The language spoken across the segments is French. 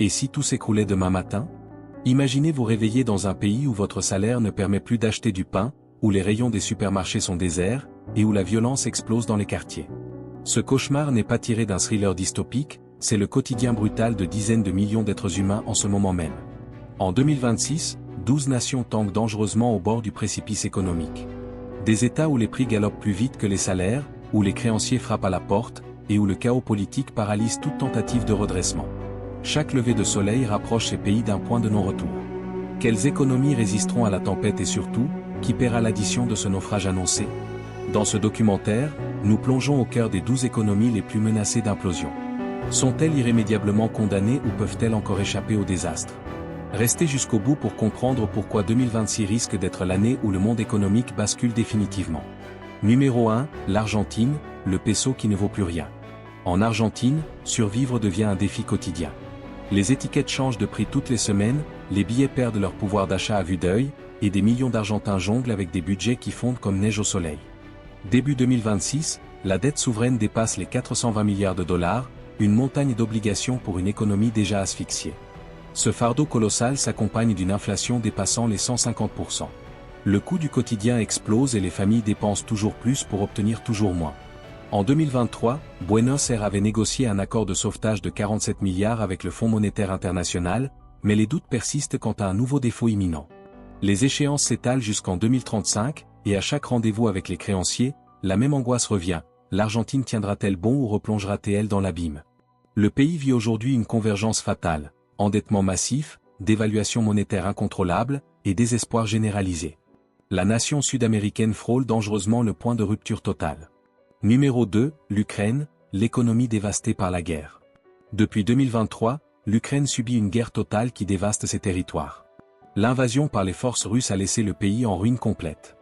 Et si tout s'écroulait demain matin? Imaginez vous réveiller dans un pays où votre salaire ne permet plus d'acheter du pain, où les rayons des supermarchés sont déserts, et où la violence explose dans les quartiers. Ce cauchemar n'est pas tiré d'un thriller dystopique, c'est le quotidien brutal de dizaines de millions d'êtres humains en ce moment même. En 2026, 12 nations tanguent dangereusement au bord du précipice économique. Des États où les prix galopent plus vite que les salaires, où les créanciers frappent à la porte, et où le chaos politique paralyse toute tentative de redressement. Chaque lever de soleil rapproche ces pays d'un point de non-retour. Quelles économies résisteront à la tempête et surtout, qui paiera l'addition de ce naufrage annoncé? Dans ce documentaire, nous plongeons au cœur des 12 économies les plus menacées d'implosion. Sont-elles irrémédiablement condamnées ou peuvent-elles encore échapper au désastre? Restez jusqu'au bout pour comprendre pourquoi 2026 risque d'être l'année où le monde économique bascule définitivement. Numéro 1, l'Argentine, le peso qui ne vaut plus rien. En Argentine, survivre devient un défi quotidien. Les étiquettes changent de prix toutes les semaines, les billets perdent leur pouvoir d'achat à vue d'œil, et des millions d'Argentins jonglent avec des budgets qui fondent comme neige au soleil. Début 2026, la dette souveraine dépasse les 420 milliards de dollars, une montagne d'obligations pour une économie déjà asphyxiée. Ce fardeau colossal s'accompagne d'une inflation dépassant les 150%. Le coût du quotidien explose et les familles dépensent toujours plus pour obtenir toujours moins. En 2023, Buenos Aires avait négocié un accord de sauvetage de 47 milliards avec le Fonds monétaire international, mais les doutes persistent quant à un nouveau défaut imminent. Les échéances s'étalent jusqu'en 2035, et à chaque rendez-vous avec les créanciers, la même angoisse revient. L'Argentine tiendra-t-elle bon ou replongera-t-elle dans l'abîme? Le pays vit aujourd'hui une convergence fatale, endettement massif, dévaluation monétaire incontrôlable, et désespoir généralisé. La nation sud-américaine frôle dangereusement le point de rupture totale. Numéro 2, l'Ukraine, l'économie dévastée par la guerre. Depuis 2023, l'Ukraine subit une guerre totale qui dévaste ses territoires. L'invasion par les forces russes a laissé le pays en ruine complète.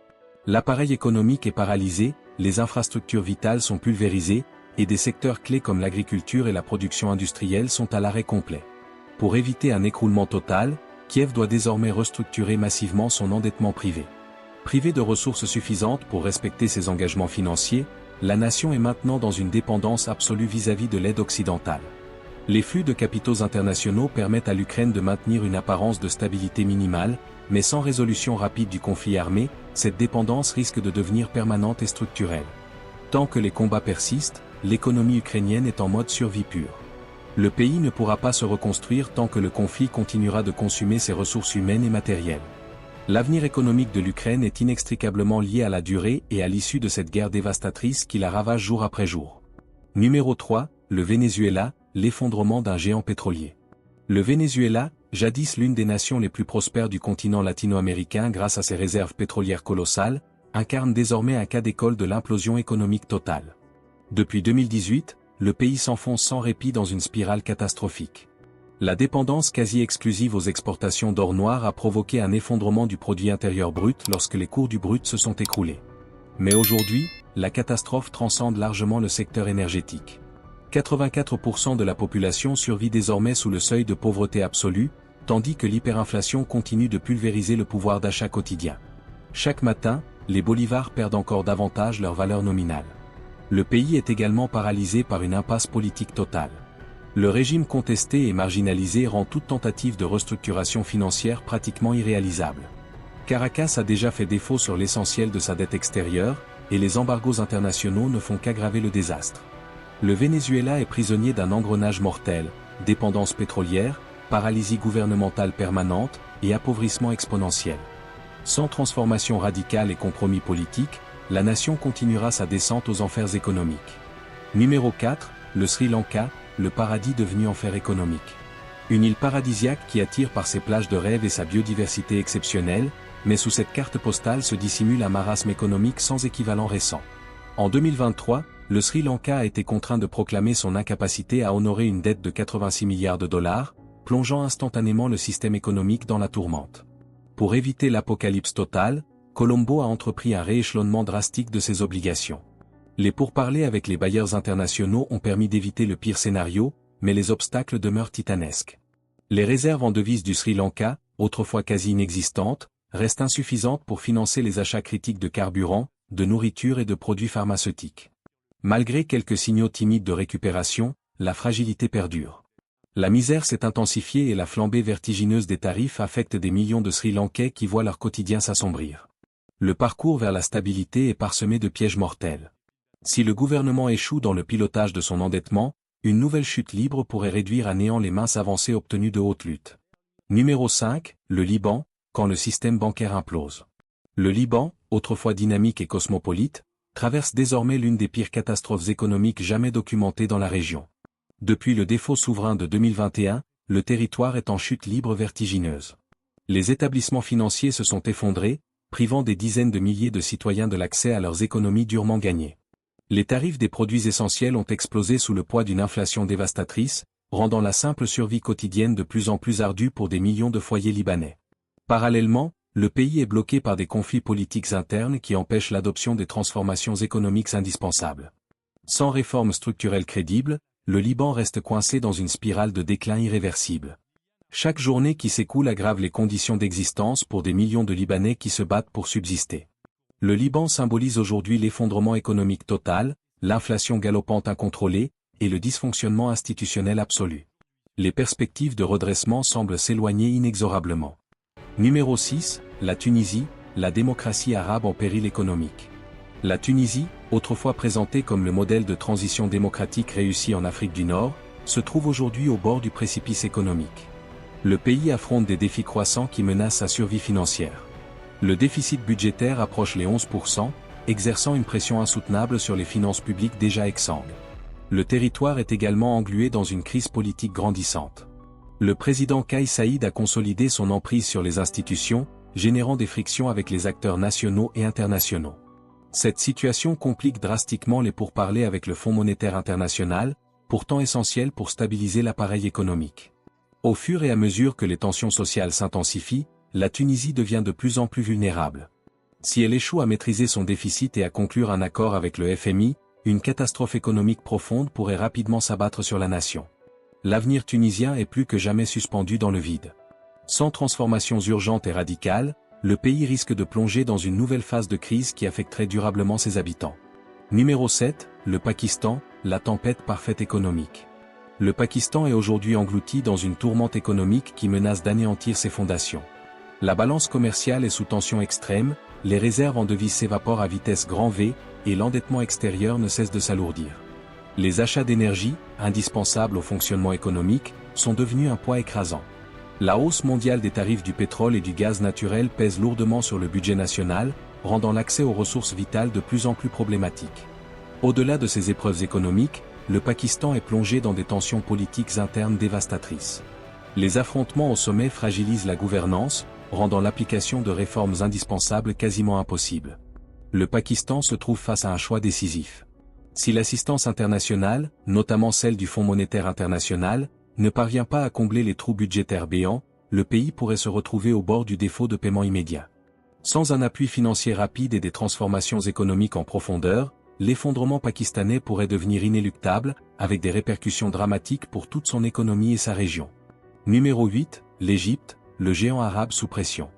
L'appareil économique est paralysé, les infrastructures vitales sont pulvérisées, et des secteurs clés comme l'agriculture et la production industrielle sont à l'arrêt complet. Pour éviter un écroulement total, Kiev doit désormais restructurer massivement son endettement privé. Privée de ressources suffisantes pour respecter ses engagements financiers, la nation est maintenant dans une dépendance absolue vis-à-vis de l'aide occidentale. Les flux de capitaux internationaux permettent à l'Ukraine de maintenir une apparence de stabilité minimale, mais sans résolution rapide du conflit armé, cette dépendance risque de devenir permanente et structurelle. Tant que les combats persistent, l'économie ukrainienne est en mode survie pure. Le pays ne pourra pas se reconstruire tant que le conflit continuera de consumer ses ressources humaines et matérielles. L'avenir économique de l'Ukraine est inextricablement lié à la durée et à l'issue de cette guerre dévastatrice qui la ravage jour après jour. Numéro 3, le Venezuela, l'effondrement d'un géant pétrolier. Le Venezuela, jadis l'une des nations les plus prospères du continent latino-américain grâce à ses réserves pétrolières colossales, incarne désormais un cas d'école de l'implosion économique totale. Depuis 2018, le pays s'enfonce sans répit dans une spirale catastrophique. La dépendance quasi exclusive aux exportations d'or noir a provoqué un effondrement du produit intérieur brut lorsque les cours du brut se sont écroulés. Mais aujourd'hui, la catastrophe transcende largement le secteur énergétique. 84% de la population survit désormais sous le seuil de pauvreté absolue, tandis que l'hyperinflation continue de pulvériser le pouvoir d'achat quotidien. Chaque matin, les bolivars perdent encore davantage leur valeur nominale. Le pays est également paralysé par une impasse politique totale. Le régime contesté et marginalisé rend toute tentative de restructuration financière pratiquement irréalisable. Caracas a déjà fait défaut sur l'essentiel de sa dette extérieure, et les embargos internationaux ne font qu'aggraver le désastre. Le Venezuela est prisonnier d'un engrenage mortel, dépendance pétrolière, paralysie gouvernementale permanente et appauvrissement exponentiel. Sans transformation radicale et compromis politique, la nation continuera sa descente aux enfers économiques. Numéro 4, le Sri Lanka, le paradis devenu enfer économique. Une île paradisiaque qui attire par ses plages de rêve et sa biodiversité exceptionnelle, mais sous cette carte postale se dissimule un marasme économique sans équivalent récent. En 2023, le Sri Lanka a été contraint de proclamer son incapacité à honorer une dette de 86 milliards de dollars, plongeant instantanément le système économique dans la tourmente. Pour éviter l'apocalypse totale, Colombo a entrepris un rééchelonnement drastique de ses obligations. Les pourparlers avec les bailleurs internationaux ont permis d'éviter le pire scénario, mais les obstacles demeurent titanesques. Les réserves en devises du Sri Lanka, autrefois quasi inexistantes, restent insuffisantes pour financer les achats critiques de carburant, de nourriture et de produits pharmaceutiques. Malgré quelques signaux timides de récupération, la fragilité perdure. La misère s'est intensifiée et la flambée vertigineuse des tarifs affecte des millions de Sri Lankais qui voient leur quotidien s'assombrir. Le parcours vers la stabilité est parsemé de pièges mortels. Si le gouvernement échoue dans le pilotage de son endettement, une nouvelle chute libre pourrait réduire à néant les minces avancées obtenues de haute lutte. Numéro 5, le Liban, quand le système bancaire implose. Le Liban, autrefois dynamique et cosmopolite, traverse désormais l'une des pires catastrophes économiques jamais documentées dans la région. Depuis le défaut souverain de 2021, le territoire est en chute libre vertigineuse. Les établissements financiers se sont effondrés, privant des dizaines de milliers de citoyens de l'accès à leurs économies durement gagnées. Les tarifs des produits essentiels ont explosé sous le poids d'une inflation dévastatrice, rendant la simple survie quotidienne de plus en plus ardue pour des millions de foyers libanais. Parallèlement, le pays est bloqué par des conflits politiques internes qui empêchent l'adoption des transformations économiques indispensables. Sans réformes structurelles crédibles, le Liban reste coincé dans une spirale de déclin irréversible. Chaque journée qui s'écoule aggrave les conditions d'existence pour des millions de Libanais qui se battent pour subsister. Le Liban symbolise aujourd'hui l'effondrement économique total, l'inflation galopante incontrôlée, et le dysfonctionnement institutionnel absolu. Les perspectives de redressement semblent s'éloigner inexorablement. Numéro 6, la Tunisie, la démocratie arabe en péril économique. La Tunisie, autrefois présentée comme le modèle de transition démocratique réussi en Afrique du Nord, se trouve aujourd'hui au bord du précipice économique. Le pays affronte des défis croissants qui menacent sa survie financière. Le déficit budgétaire approche les 11%, exerçant une pression insoutenable sur les finances publiques déjà exsangues. Le territoire est également englué dans une crise politique grandissante. Le président Kais Saïed a consolidé son emprise sur les institutions, générant des frictions avec les acteurs nationaux et internationaux. Cette situation complique drastiquement les pourparlers avec le Fonds monétaire international, pourtant essentiel pour stabiliser l'appareil économique. Au fur et à mesure que les tensions sociales s'intensifient, la Tunisie devient de plus en plus vulnérable. Si elle échoue à maîtriser son déficit et à conclure un accord avec le FMI, une catastrophe économique profonde pourrait rapidement s'abattre sur la nation. L'avenir tunisien est plus que jamais suspendu dans le vide. Sans transformations urgentes et radicales, le pays risque de plonger dans une nouvelle phase de crise qui affecterait durablement ses habitants. Numéro 7, le Pakistan, la tempête parfaite économique. Le Pakistan est aujourd'hui englouti dans une tourmente économique qui menace d'anéantir ses fondations. La balance commerciale est sous tension extrême, les réserves en devises s'évaporent à vitesse grand V, et l'endettement extérieur ne cesse de s'alourdir. Les achats d'énergie, indispensables au fonctionnement économique, sont devenus un poids écrasant. La hausse mondiale des tarifs du pétrole et du gaz naturel pèse lourdement sur le budget national, rendant l'accès aux ressources vitales de plus en plus problématique. Au-delà de ces épreuves économiques, le Pakistan est plongé dans des tensions politiques internes dévastatrices. Les affrontements au sommet fragilisent la gouvernance, rendant l'application de réformes indispensables quasiment impossible. Le Pakistan se trouve face à un choix décisif. Si l'assistance internationale, notamment celle du Fonds monétaire international, ne parvient pas à combler les trous budgétaires béants, le pays pourrait se retrouver au bord du défaut de paiement immédiat. Sans un appui financier rapide et des transformations économiques en profondeur, l'effondrement pakistanais pourrait devenir inéluctable, avec des répercussions dramatiques pour toute son économie et sa région. Numéro 8, l'Égypte, le géant arabe sous pression.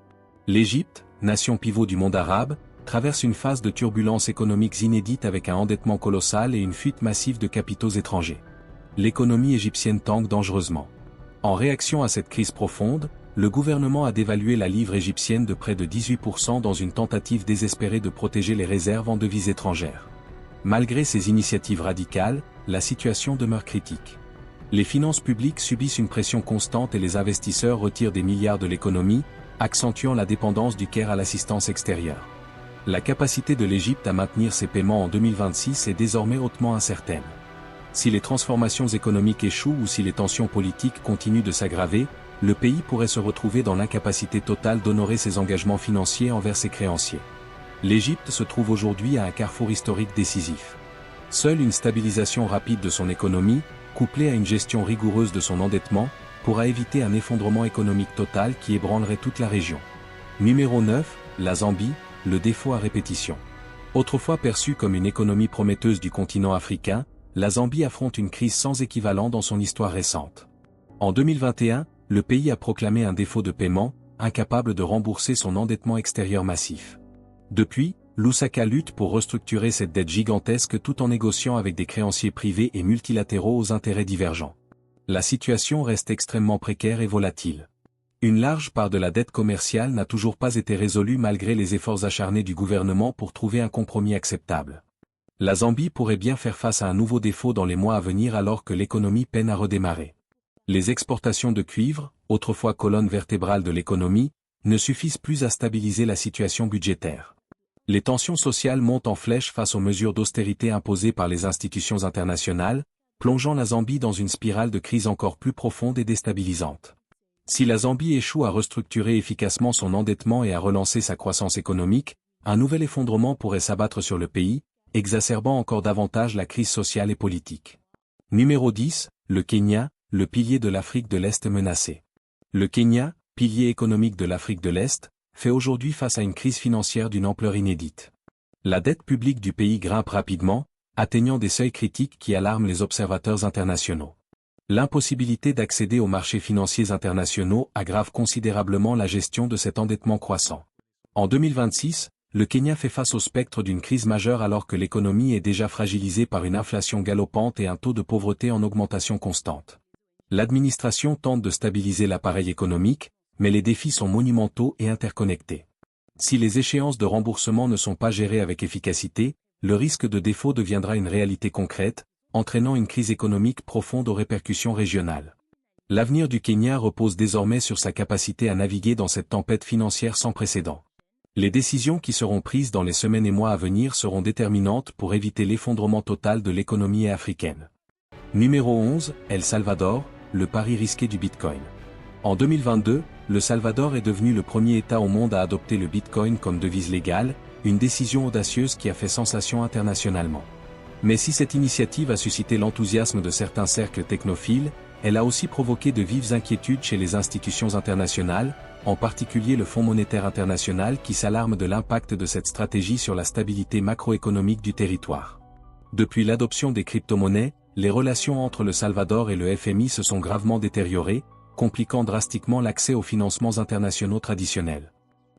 L'Égypte, nation pivot du monde arabe, traverse une phase de turbulences économiques inédites avec un endettement colossal et une fuite massive de capitaux étrangers. L'économie égyptienne tangue dangereusement. En réaction à cette crise profonde, le gouvernement a dévalué la livre égyptienne de près de 18% dans une tentative désespérée de protéger les réserves en devises étrangères. Malgré ces initiatives radicales, la situation demeure critique. Les finances publiques subissent une pression constante et les investisseurs retirent des milliards de l'économie, accentuant la dépendance du Caire à l'assistance extérieure. La capacité de l'Égypte à maintenir ses paiements en 2026 est désormais hautement incertaine. Si les transformations économiques échouent ou si les tensions politiques continuent de s'aggraver, le pays pourrait se retrouver dans l'incapacité totale d'honorer ses engagements financiers envers ses créanciers. L'Égypte se trouve aujourd'hui à un carrefour historique décisif. Seule une stabilisation rapide de son économie, couplée à une gestion rigoureuse de son endettement, pourra éviter un effondrement économique total qui ébranlerait toute la région. Numéro 9, la Zambie, le défaut à répétition. Autrefois perçue comme une économie prometteuse du continent africain, la Zambie affronte une crise sans équivalent dans son histoire récente. En 2021, le pays a proclamé un défaut de paiement, incapable de rembourser son endettement extérieur massif. Depuis, Lusaka lutte pour restructurer cette dette gigantesque tout en négociant avec des créanciers privés et multilatéraux aux intérêts divergents. La situation reste extrêmement précaire et volatile. Une large part de la dette commerciale n'a toujours pas été résolue malgré les efforts acharnés du gouvernement pour trouver un compromis acceptable. La Zambie pourrait bien faire face à un nouveau défaut dans les mois à venir alors que l'économie peine à redémarrer. Les exportations de cuivre, autrefois colonne vertébrale de l'économie, ne suffisent plus à stabiliser la situation budgétaire. Les tensions sociales montent en flèche face aux mesures d'austérité imposées par les institutions internationales, plongeant la Zambie dans une spirale de crise encore plus profonde et déstabilisante. Si la Zambie échoue à restructurer efficacement son endettement et à relancer sa croissance économique, un nouvel effondrement pourrait s'abattre sur le pays, exacerbant encore davantage la crise sociale et politique. Numéro 10, le Kenya, le pilier de l'Afrique de l'Est menacé. Le Kenya, pilier économique de l'Afrique de l'Est, fait aujourd'hui face à une crise financière d'une ampleur inédite. La dette publique du pays grimpe rapidement, atteignant des seuils critiques qui alarment les observateurs internationaux. L'impossibilité d'accéder aux marchés financiers internationaux aggrave considérablement la gestion de cet endettement croissant. En 2026, le Kenya fait face au spectre d'une crise majeure alors que l'économie est déjà fragilisée par une inflation galopante et un taux de pauvreté en augmentation constante. L'administration tente de stabiliser l'appareil économique, mais les défis sont monumentaux et interconnectés. Si les échéances de remboursement ne sont pas gérées avec efficacité, le risque de défaut deviendra une réalité concrète, entraînant une crise économique profonde aux répercussions régionales. L'avenir du Kenya repose désormais sur sa capacité à naviguer dans cette tempête financière sans précédent. Les décisions qui seront prises dans les semaines et mois à venir seront déterminantes pour éviter l'effondrement total de l'économie africaine. Numéro 11, El Salvador, le pari risqué du Bitcoin. En 2022, le Salvador est devenu le premier État au monde à adopter le Bitcoin comme devise légale, une décision audacieuse qui a fait sensation internationalement. Mais si cette initiative a suscité l'enthousiasme de certains cercles technophiles, elle a aussi provoqué de vives inquiétudes chez les institutions internationales, en particulier le Fonds monétaire international qui s'alarme de l'impact de cette stratégie sur la stabilité macroéconomique du territoire. Depuis l'adoption des crypto-monnaies, les relations entre le Salvador et le FMI se sont gravement détériorées, compliquant drastiquement l'accès aux financements internationaux traditionnels.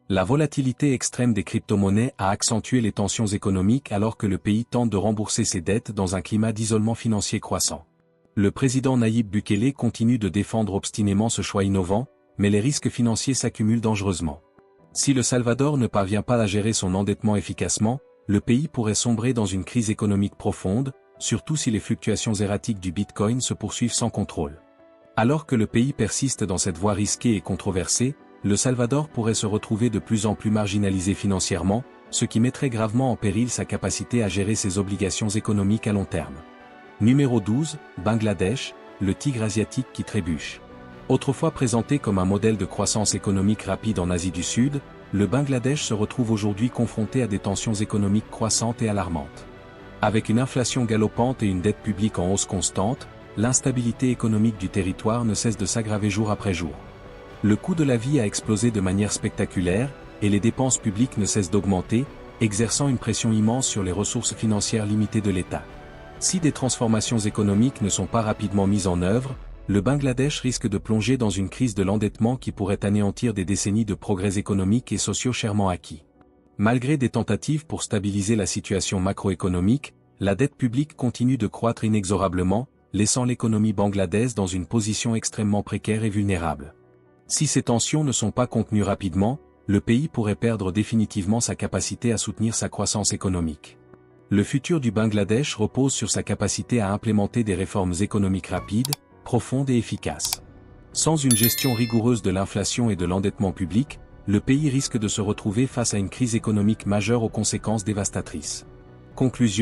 La volatilité extrême des crypto-monnaies a accentué les tensions économiques alors que le pays tente de rembourser ses dettes dans un climat d'isolement financier croissant. Le président Nayib Bukele continue de défendre obstinément ce choix innovant, mais les risques financiers s'accumulent dangereusement. Si le Salvador ne parvient pas à gérer son endettement efficacement, le pays pourrait sombrer dans une crise économique profonde, surtout si les fluctuations erratiques du Bitcoin se poursuivent sans contrôle. Alors que le pays persiste dans cette voie risquée et controversée, le Salvador pourrait se retrouver de plus en plus marginalisé financièrement, ce qui mettrait gravement en péril sa capacité à gérer ses obligations économiques à long terme. Numéro 12, Bangladesh, le tigre asiatique qui trébuche. Autrefois présenté comme un modèle de croissance économique rapide en Asie du Sud, le Bangladesh se retrouve aujourd'hui confronté à des tensions économiques croissantes et alarmantes. Avec une inflation galopante et une dette publique en hausse constante, l'instabilité économique du territoire ne cesse de s'aggraver jour après jour. Le coût de la vie a explosé de manière spectaculaire, et les dépenses publiques ne cessent d'augmenter, exerçant une pression immense sur les ressources financières limitées de l'État. Si des transformations économiques ne sont pas rapidement mises en œuvre, le Bangladesh risque de plonger dans une crise de l'endettement qui pourrait anéantir des décennies de progrès économiques et sociaux chèrement acquis. Malgré des tentatives pour stabiliser la situation macroéconomique, la dette publique continue de croître inexorablement, laissant l'économie bangladaise dans une position extrêmement précaire et vulnérable. Si ces tensions ne sont pas contenues rapidement, le pays pourrait perdre définitivement sa capacité à soutenir sa croissance économique. Le futur du Bangladesh repose sur sa capacité à implémenter des réformes économiques rapides, profondes et efficaces. Sans une gestion rigoureuse de l'inflation et de l'endettement public, le pays risque de se retrouver face à une crise économique majeure aux conséquences dévastatrices. Conclusion.